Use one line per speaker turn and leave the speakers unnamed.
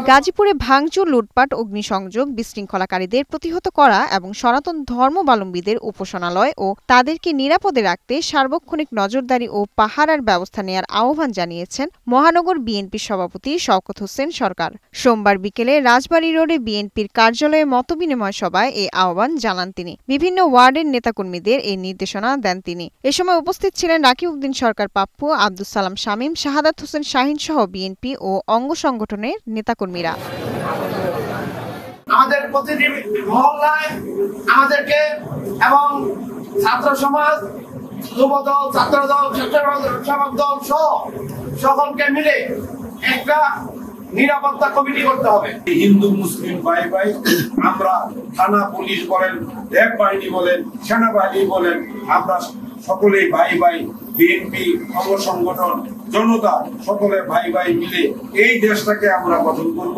গাজীপুরে ভাঙচুর, লুটপাট, অগ্নিসংযোগ, বিশৃঙ্খলাকারীদের প্রতিহত করা এবং সনাতন ধর্মাবলম্বীদের উপাসনালয় ও তাদেরকে নিরাপদে রাখতে সার্বক্ষণিক নজরদারি ও পাহারার ব্যবস্থা নেয়ার আহ্বান জানিয়েছেন মহানগর বিএনপির সভাপতি শওকত হোসেন সরকার। সোমবার বিকেলে রাজবাড়ী রোডে বিএনপির কার্যালয়ে মতবিনিময় সভায় এই আহ্বান জানান তিনি। বিভিন্ন ওয়ার্ডের নেতাকর্মীদের এই নির্দেশনা দেন তিনি। এ সময় উপস্থিত ছিলেন রাকিব উদ্দিন সরকার পাপ্পু, আব্দুস সালাম শামীম, শাহাদাত হোসেন শাহীন সহ বিএনপি ও অঙ্গ সংগঠনের নেতাকর্মীরা।
আমাদের প্রতিটি মহল্লায় আমাদেরকে এবং ছাত্র সমাজ, যুবদল, ছাত্রদল, স্বেচ্ছাসেবক দল সহ সকলকে মিলে একটা নিরাপত্তা কমিটি করতে হবে।
হিন্দু মুসলিম ভাই ভাই আমরা থানা পুলিশ বলেন, র্যাব বাহিনী বলেন, সেনাবাহিনী বলেন, আমরা সকলেই ভাই ভাই। বিএনপি অঙ্গ সংগঠন, জনতা সকলে ভাই ভাই মিলে এই দেশটাকে আমরা গঠন করব।